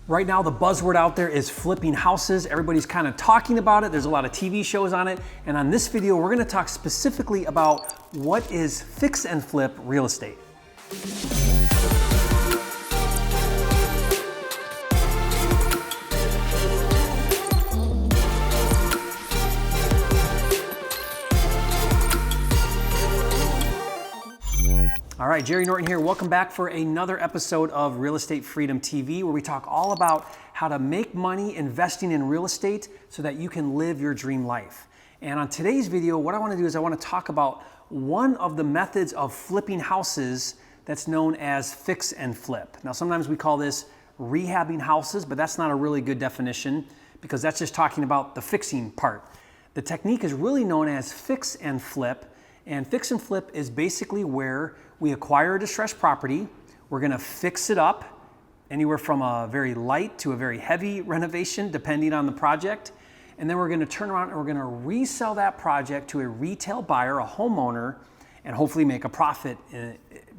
Right now, the buzzword out there is flipping houses. Everybody's kind of talking about it. There's a lot of TV shows on it. And on this video, we're gonna talk specifically about what is fix and flip real estate. All right, Jerry Norton here. Welcome back for another episode of Real Estate Freedom TV, where we talk all about how to make money investing in real estate so that you can live your dream life. And on today's video, what I want to do is I want to talk about one of the methods of flipping houses that's known as fix and flip. Now, sometimes we call this rehabbing houses, but that's not a really good definition because that's just talking about the fixing part. The technique is really known as fix and flip. And fix and flip is basically where we acquire a distressed property, we're gonna fix it up, anywhere from a very light to a very heavy renovation, depending on the project. And then we're gonna turn around and we're gonna resell that project to a retail buyer, a homeowner, and hopefully make a profit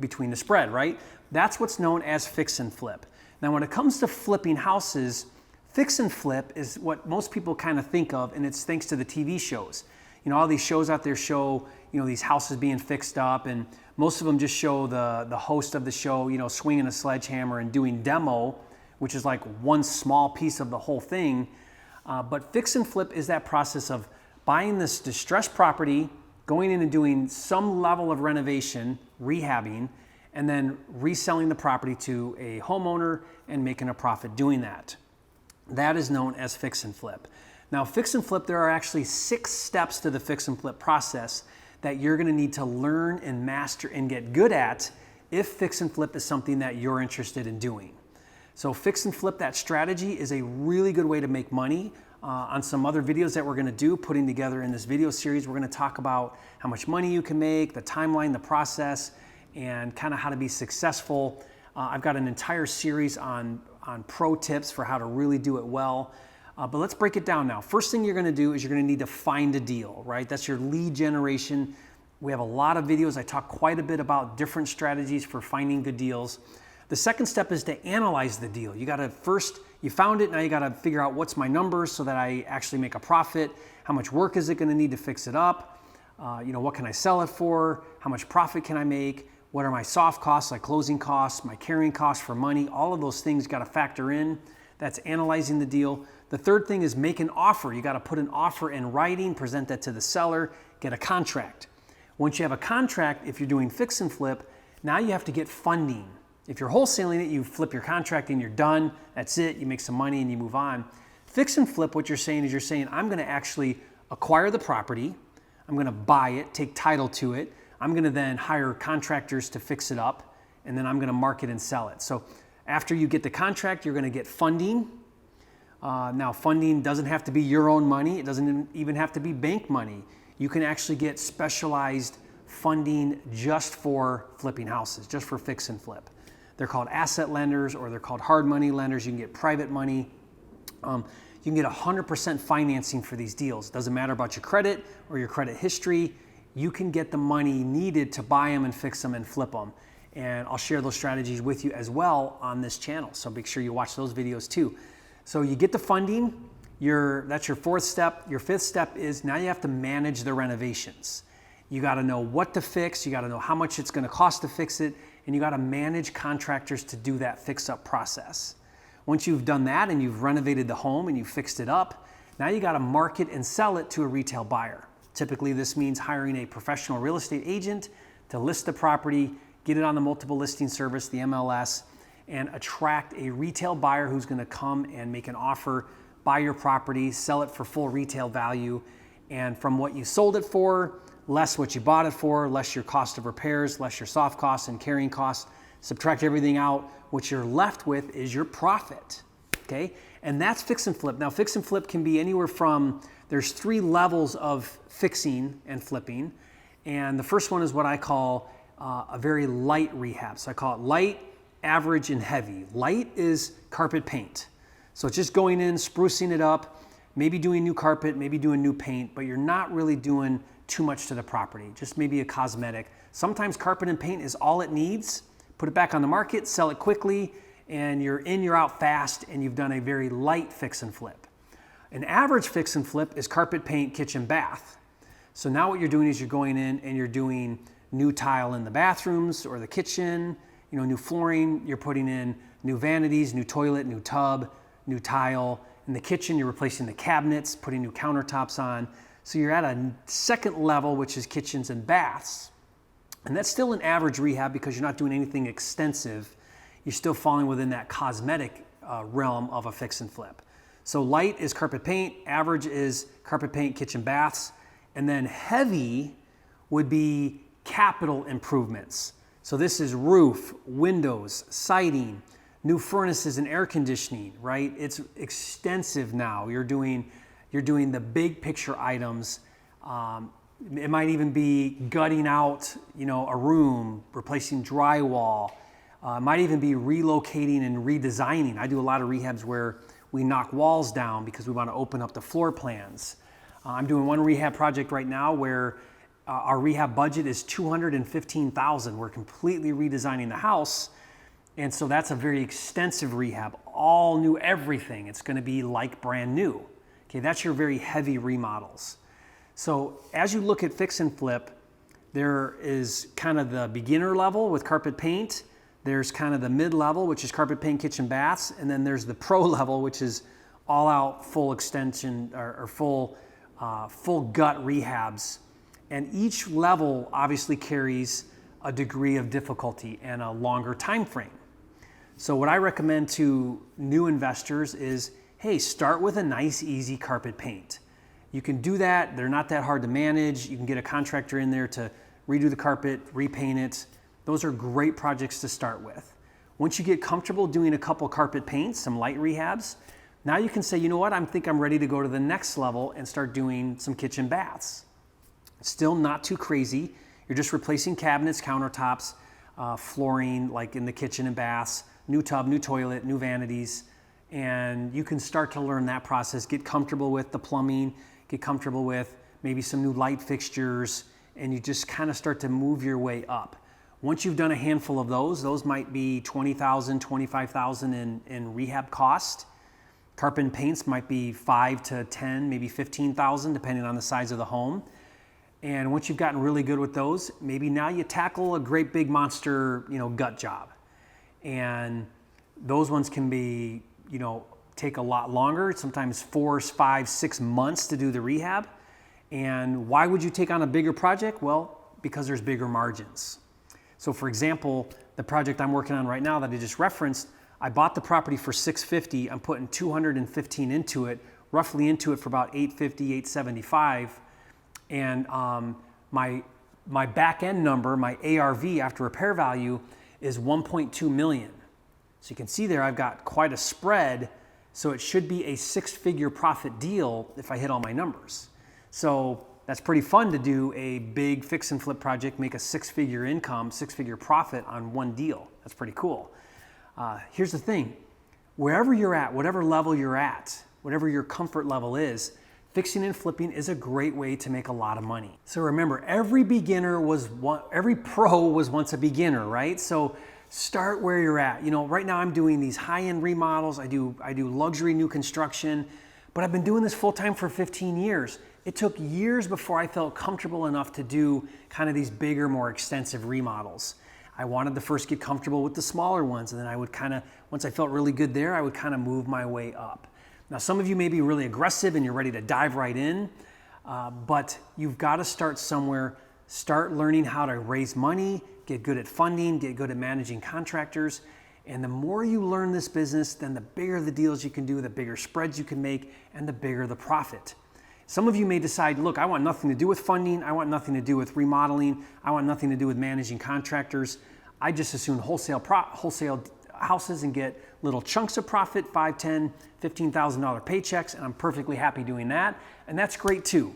between the spread, right? That's what's known as fix and flip. Now, when it comes to flipping houses, fix and flip is what most people kind of think of, and it's thanks to the TV shows. You know, all these shows out there show, you know, these houses being fixed up, and most of them just show the host of the show, you know, swinging a sledgehammer and doing demo, which is like one small piece of the whole thing. But fix and flip is that process of buying this distressed property, going in and doing some level of renovation, rehabbing, and then reselling the property to a homeowner and making a profit doing that. That is known as fix and flip. Now, fix and flip, there are actually 6 steps to the fix and flip process that you're gonna need to learn and master and get good at if fix and flip is something that you're interested in doing. So fix and flip, that strategy is a really good way to make money. On some other videos that we're gonna do, putting together in this video series, we're gonna talk about how much money you can make, the timeline, the process, and kind of how to be successful. I've got an entire series on pro tips for how to really do it well. But let's break it down now. First thing you're gonna do is you're gonna need to find a deal, right? That's your lead generation. We have a lot of videos. I talk quite a bit about different strategies for finding good deals. The second step is to analyze the deal. You gotta first, you found it, now you gotta figure out what's my numbers so that I actually make a profit. How much work is it gonna need to fix it up? You know, what can I sell it for? How much profit can I make? What are my soft costs, like closing costs, my carrying costs for money? All of those things you gotta factor in. That's analyzing the deal. The third thing is make an offer. You gotta put an offer in writing, present that to the seller, get a contract. Once you have a contract, if you're doing fix and flip, now you have to get funding. If you're wholesaling it, you flip your contract and you're done. That's it, you make some money and you move on. Fix and flip, what you're saying is you're saying, I'm gonna actually acquire the property, I'm gonna buy it, take title to it, I'm gonna then hire contractors to fix it up, and then I'm gonna market and sell it. So after you get the contract, you're gonna get funding. Now, funding doesn't have to be your own money. It doesn't even have to be bank money. You can actually get specialized funding just for flipping houses, just for fix and flip. They're called asset lenders, or they're called hard money lenders. You can get private money. You can get 100% financing for these deals. It doesn't matter about your credit or your credit history. You can get the money needed to buy them and fix them and flip them. And I'll share those strategies with you as well on this channel. So make sure you watch those videos too. So you get the funding, that's your 4th step. Your 5th step is now you have to manage the renovations. You gotta know what to fix, you gotta know how much it's gonna cost to fix it, and you gotta manage contractors to do that fix-up process. Once you've done that and you've renovated the home and you've fixed it up, now you gotta market and sell it to a retail buyer. Typically this means hiring a professional real estate agent to list the property, get it on the multiple listing service, the MLS, and attract a retail buyer who's gonna come and make an offer, buy your property, sell it for full retail value, and from what you sold it for, less what you bought it for, less your cost of repairs, less your soft costs and carrying costs, subtract everything out, what you're left with is your profit, okay? And that's fix and flip. Now, fix and flip can be anywhere from, there's 3 levels of fixing and flipping, and the first one is what I call a very light rehab. So I call it light, average, and heavy. Light is carpet paint. So it's just going in, sprucing it up, maybe doing new carpet, maybe doing new paint, but you're not really doing too much to the property, just maybe a cosmetic. Sometimes carpet and paint is all it needs. Put it back on the market, sell it quickly, and you're in, you're out fast, and you've done a very light fix and flip. An average fix and flip is carpet, paint, kitchen, bath. So now what you're doing is you're going in and you're doing new tile in the bathrooms or the kitchen, new flooring. You're putting in new vanities, new toilet, new tub, new tile. In the kitchen, you're replacing the cabinets, putting new countertops on. So you're at a second level, which is kitchens and baths. And that's still an average rehab because you're not doing anything extensive. You're still falling within that cosmetic realm of a fix and flip. So light is carpet paint, average is carpet paint, kitchen, baths, and then heavy would be capital improvements. So this is roof, windows, siding, new furnaces and air conditioning, right? It's extensive now. You're doing the big picture items. It might even be gutting out, a room, replacing drywall. It might even be relocating and redesigning. I do a lot of rehabs where we knock walls down because we want to open up the floor plans. I'm doing one rehab project right now where our rehab budget is $215,000. We're completely redesigning the house. And so that's a very extensive rehab, all new everything. It's going to be like brand new. Okay, that's your very heavy remodels. So as you look at fix and flip, there is kind of the beginner level with carpet paint. There's kind of the mid level, which is carpet paint, kitchen, baths. And then there's the pro level, which is all out full extension or full gut rehabs. And each level obviously carries a degree of difficulty and a longer time frame. So what I recommend to new investors is, hey, start with a nice, easy carpet paint. You can do that. They're not that hard to manage. You can get a contractor in there to redo the carpet, repaint it. Those are great projects to start with. Once you get comfortable doing a couple carpet paints, some light rehabs, now you can say, you know what, I think I'm ready to go to the next level and start doing some kitchen baths. Still not too crazy. You're just replacing cabinets, countertops, flooring like in the kitchen and baths, new tub, new toilet, new vanities, and you can start to learn that process, get comfortable with the plumbing, get comfortable with maybe some new light fixtures, and you just kind of start to move your way up. Once you've done a handful of those might be $20,000, $25,000 in rehab cost. Carpet and paints might be $5,000 to $10,000, maybe $15,000, depending on the size of the home. And once you've gotten really good with those, maybe now you tackle a great big monster, gut job. And those ones can be, take a lot longer, sometimes 4, 5, 6 months to do the rehab. And why would you take on a bigger project? Well, because there's bigger margins. So for example, the project I'm working on right now that I just referenced, I bought the property for $650. I'm putting $215 into it, roughly into it for about $850, $875. And my back end number, my ARV after repair value is 1.2 million. So you can see there I've got quite a spread. So it should be a 6-figure profit deal if I hit all my numbers. So that's pretty fun to do a big fix and flip project, make a 6-figure income, 6-figure profit on one deal. That's pretty cool. Here's the thing, wherever you're at, whatever level you're at, whatever your comfort level is, fixing and flipping is a great way to make a lot of money. So remember, every pro was once a beginner, right? So start where you're at. Right now I'm doing these high-end remodels. I do luxury new construction, but I've been doing this full-time for 15 years. It took years before I felt comfortable enough to do kind of these bigger, more extensive remodels. I wanted to first get comfortable with the smaller ones, and then I would once I felt really good there, I would kind of move my way up. Now, some of you may be really aggressive and you're ready to dive right in, but you've got to start somewhere. Start learning how to raise money, get good at funding, get good at managing contractors. And the more you learn this business, then the bigger the deals you can do, the bigger spreads you can make, and the bigger the profit. Some of you may decide, look, I want nothing to do with funding. I want nothing to do with remodeling. I want nothing to do with managing contractors. I just as soon wholesale houses and get little chunks of profit, $5,000, $10,000, $15,000 paychecks, and I'm perfectly happy doing that. And that's great too.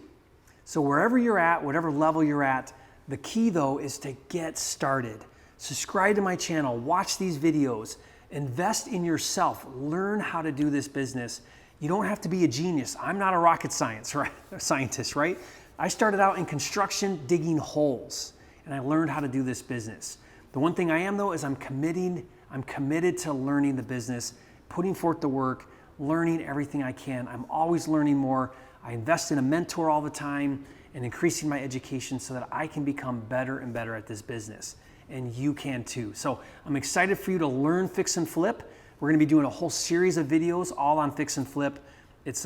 So wherever you're at, whatever level you're at, the key though is to get started. Subscribe to my channel, watch these videos, invest in yourself, learn how to do this business. You don't have to be a genius. I'm not a rocket scientist, right? I started out in construction digging holes, and I learned how to do this business. The one thing I am though is I'm committed I'm committed to learning the business, putting forth the work, learning everything I can. I'm always learning more. I invest in a mentor all the time and increasing my education so that I can become better and better at this business. And you can too. So I'm excited for you to learn fix and flip. We're gonna be doing a whole series of videos all on fix and flip. It's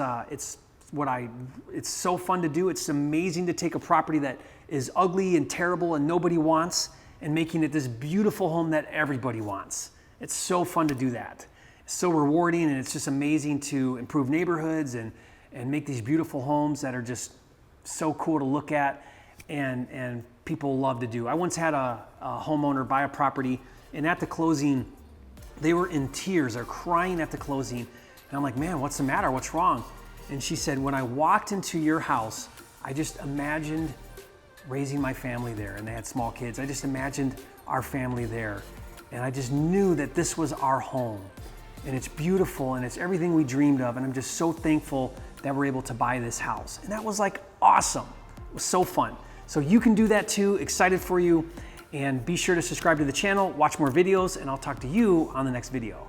so fun to do. It's amazing to take a property that is ugly and terrible and nobody wants and making it this beautiful home that everybody wants. It's so fun to do that. It's so rewarding, and it's just amazing to improve neighborhoods and make these beautiful homes that are just so cool to look at and people love to do. I once had a homeowner buy a property, and at the closing, they were in tears. They're crying at the closing. And I'm like, man, what's the matter? What's wrong? And she said, when I walked into your house, I just imagined raising my family there, and they had small kids. I just imagined our family there. And I just knew that this was our home. And it's beautiful, and it's everything we dreamed of. And I'm just so thankful that we're able to buy this house. And that was like awesome. It was so fun. So you can do that too. Excited for you. And be sure to subscribe to the channel, watch more videos, and I'll talk to you on the next video.